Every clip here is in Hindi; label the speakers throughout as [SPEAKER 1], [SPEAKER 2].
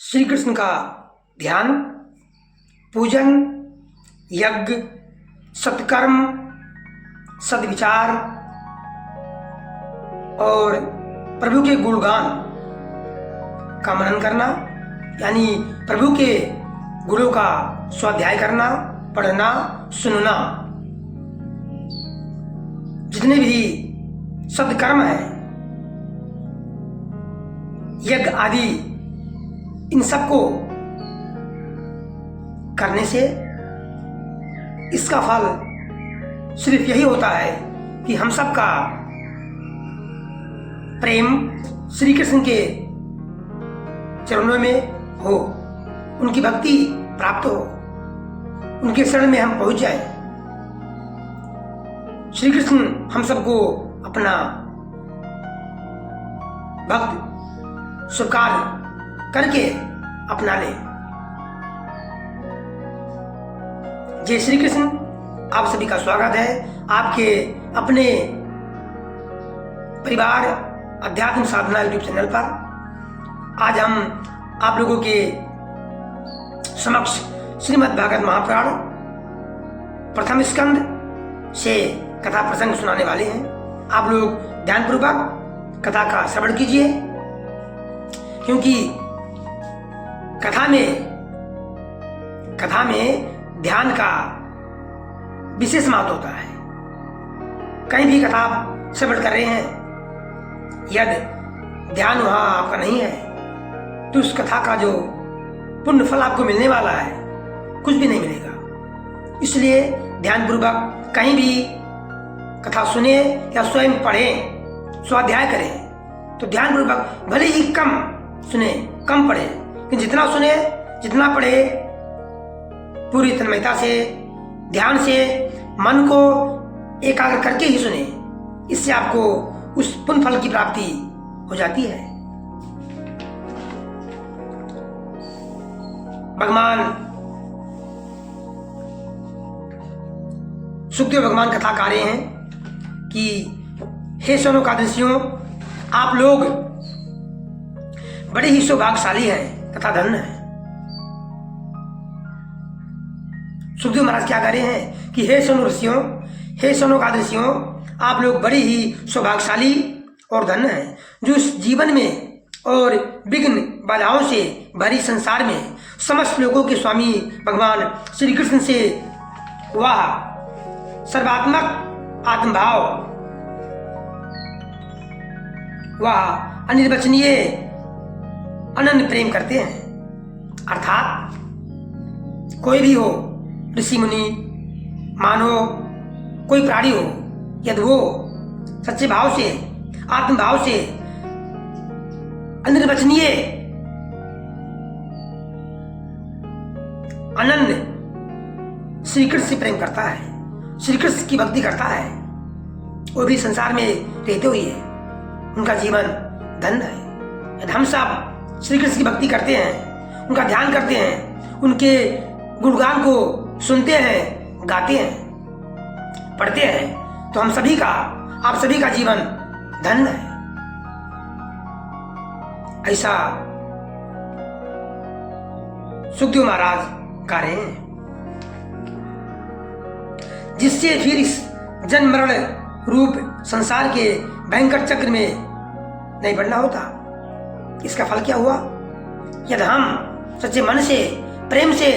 [SPEAKER 1] श्री कृष्ण का ध्यान, पूजन, यज्ञ, सत्कर्म, सद्विचार और प्रभु के गुणगान का मनन करना, यानी प्रभु के गुणों का स्वाध्याय करना, पढ़ना, सुनना। जितने भी सद्कर्म है, यज्ञ आदि, इन सबको करने से इसका फल सिर्फ यही होता है कि हम सबका प्रेम श्री कृष्ण के चरणों में हो, उनकी भक्ति प्राप्त हो, उनके शरण में हम पहुंच जाए। श्री कृष्ण हम सबको अपना भक्त स्वीकार करके अपना ले। जय श्री कृष्ण। आप सभी का स्वागत है आपके अपने परिवार अध्यात्म साधना यूट्यूब चैनल पर। आज हम आप लोगों के समक्ष श्रीमद् भागवत महापुराण प्रथम स्कंद से कथा प्रसंग सुनाने वाले हैं। आप लोग ध्यानपूर्वक कथा का श्रवण कीजिए, क्योंकि कथा में ध्यान का विशेष महत्व होता है। कहीं भी कथा श्रवण कर रहे हैं, यदि ध्यान वहां आपका नहीं है तो उस कथा का जो पुण्य फल आपको मिलने वाला है कुछ भी नहीं मिलेगा। इसलिए ध्यानपूर्वक कहीं भी कथा सुने या स्वयं पढ़ें, स्वाध्याय करें तो ध्यानपूर्वक, भले ही कम सुने, कम पढ़े, लेकिन जितना सुने, जितना पढ़े, पूरी तन्मयता से, ध्यान से, मन को एकाग्र करके ही सुने। इससे आपको उस पुण्य फल की प्राप्ति हो जाती है। भगवान सुखदेव भगवान कथाकारे हैं कि हे शौनकादिशियों, आप लोग बड़े ही सौभाग्यशाली हैं तथा धन्य हैं। सुखदेव महाराज क्या कह रहे हैं कि हे शौनक ऋषियों, हे शौनकादिशियों, आप लोग बड़े ही सौभाग्यशाली और धन्य हैं, जो इस जीवन में और विघ्न बाधाओं से भरी संसार में समस्त लोगों के स्वामी भगवान श्री कृष्ण से वह सर्वात्मक आत्मभाव, वह अनिर्वचनीय अनन्य प्रेम करते हैं। अर्थात कोई भी हो, ऋषि मुनि, मानव, कोई प्राणी हो, यदि वो सच्चे भाव से, आत्मभाव से अनिर्वचनीय अनन्य श्री कृष्ण से प्रेम करता है, श्री कृष्ण की भक्ति करता है, वो भी संसार में रहते हुए उनका जीवन धन्य है। यदि हम सब श्री कृष्ण की भक्ति करते हैं, उनका ध्यान करते हैं, उनके गुणगान को सुनते हैं, गाते हैं, पढ़ते हैं, तो हम सभी का, आप सभी का जीवन धन्य है। ऐसा सुखदेव महाराज कह रहे हैं, जिससे फिर इस जन्म मरण रूप संसार के भयंकर चक्र में नहीं पड़ना होता। इसका फल क्या हुआ? यदि हम सच्चे मन से, प्रेम से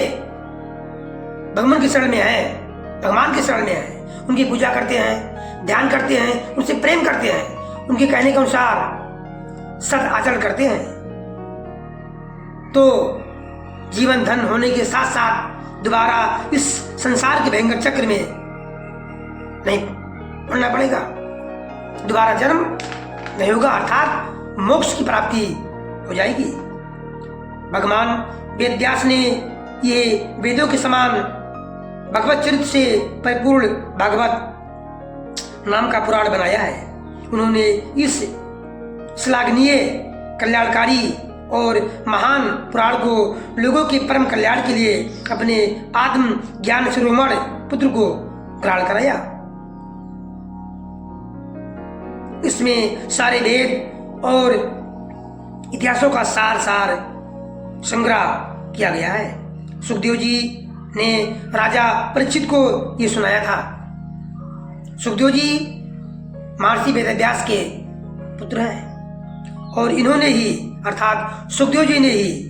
[SPEAKER 1] भगवान के शरण में हैं, भगवान के शरण में हैं, उनकी पूजा करते हैं, ध्यान करते हैं, उनसे प्रेम करते हैं, उनके कहने के अनुसार सद आचरण करते हैं, तो जीवन धन होने के साथ साथ दोबारा इस संसार के भयंकर चक्र में नहीं पड़ना पड़ेगा, दोबारा जन्म नहीं होगा, अर्थात मोक्ष की प्राप्ति हो जाएगी। भगवान वेद व्यास ने ये वेदों के समान भगवत चरित्र से परिपूर्ण भागवत नाम का पुराण बनाया है। उन्होंने इस श्लाघनीय, कल्याणकारी और महान पुराण को लोगों के परम कल्याण के लिए अपने आत्म ज्ञान शिरोमणि पुत्र को ग्रहण कराया। इसमें सारे वेद और इतिहासों का सार संग्रह किया गया है। सुखदेव जी ने राजा परीक्षित को ये सुनाया था। सुखदेव जी महर्षि वेदव्यास के पुत्र हैं और इन्होंने ही अर्थात सुखदेव जी ने ही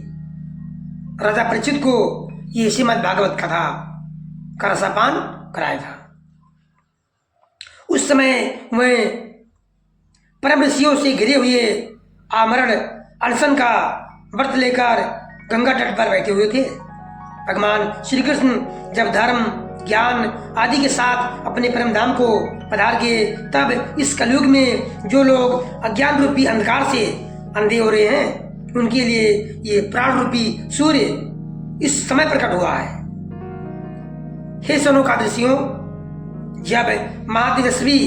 [SPEAKER 1] राजा परीक्षित को ये श्रीमद् भागवत कथा का रसापान कराया था। उस समय वह परम ऋषियों से घिरे हुए आमरण अनशन का व्रत लेकर गंगा तट पर बैठे हुए थे। भगवान श्री कृष्ण जब धर्म ज्ञान आदि के साथ अपने परम धाम को पधार के तब इस कलयुग में जो लोग अज्ञान रूपी अंधकार से अंधे हो रहे हैं उनके लिए ये प्राण रूपी सूर्य इस समय प्रकट हुआ है। हे सनकादृशियों, जब महातेजस्वी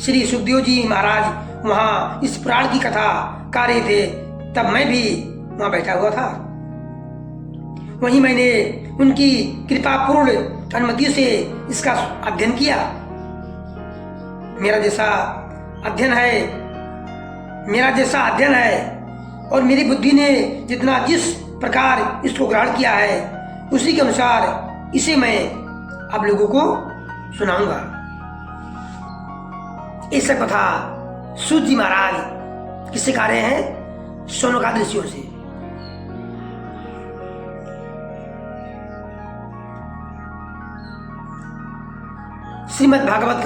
[SPEAKER 1] श्री सुखदेव जी महाराज वहां इस पुराण की कथा कर रहे थे तब मैं भी वहां बैठा हुआ था। वहीं मैंने उनकी कृपा पूर्ण अनुमति से इसका अध्ययन किया। मेरा जैसा अध्ययन है और मेरी बुद्धि ने जिस प्रकार इसको ग्रहण किया है उसी के अनुसार इसे मैं आप लोगों को सुनाऊंगा। ऐसा कथा सूत जी महाराज किससे गा रहे हैं? सौनकादि ऋषियों से। श्रीमद् भागवत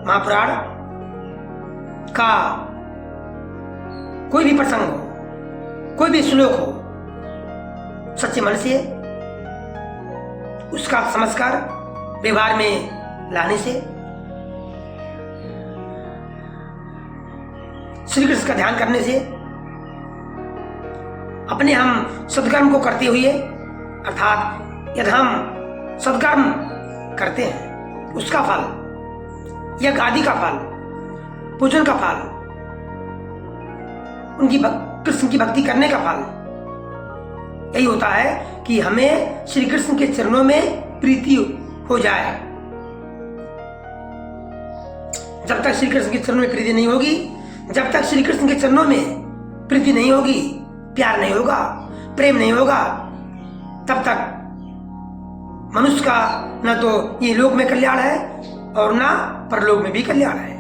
[SPEAKER 1] महापुराण का कोई भी प्रसंग हो, कोई भी श्लोक हो, सच्चे मन से उसका समझकर व्यवहार में लाने से श्री कृष्ण का ध्यान करने से अपने हम सद्कर्म को करते हुए अर्थात यदि हम सद्कर्म करते हैं उसका फल, यज्ञ आदि का फल, पूजन का फल, उनकी कृष्ण की भक्ति करने का फल यही होता है कि हमें श्री कृष्ण के चरणों में प्रीति हो जाए। जब तक श्री कृष्ण के चरणों में प्रीति नहीं होगी, जब तक श्री कृष्ण के चरणों में प्रीति नहीं होगी, प्यार नहीं होगा, प्रेम नहीं होगा, तब तक मनुष्य का न तो ये लोक में कल्याण है और न परलोक में भी कल्याण है।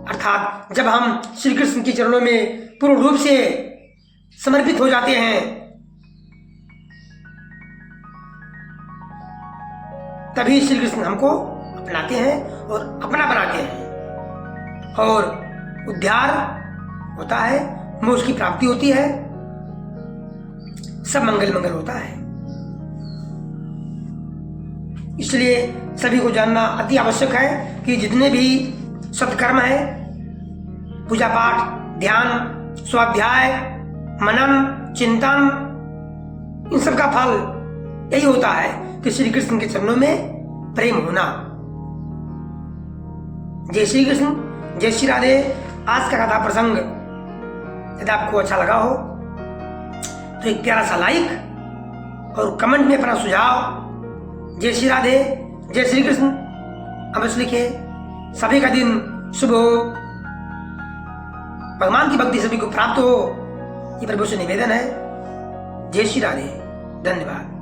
[SPEAKER 1] अर्थात जब हम श्री कृष्ण के चरणों में पूर्ण रूप से समर्पित हो जाते हैं तभी श्री कृष्ण हमको अपनाते हैं और अपना बनाते हैं और उद्धार होता है, मोक्ष की प्राप्ति होती है, सब मंगल मंगल होता है। इसलिए सभी को जानना अति आवश्यक है कि जितने भी सत्कर्म है, पूजा पाठ, ध्यान, स्वाध्याय, मनन, चिंतन, इन सब का फल यही होता है कि श्री कृष्ण के चरणों में प्रेम होना। जय श्री कृष्ण, जय श्री राधे। आज का कथा प्रसंग यदि आपको अच्छा लगा हो तो एक प्यारा सा लाइक और कमेंट में अपना सुझाव जय श्री राधे, जय श्री कृष्ण अवश्य लिखिए। सभी का दिन शुभ हो, भगवान की भक्ति सभी को प्राप्त हो, ये प्रभु से निवेदन है। जय श्री राधे, धन्यवाद।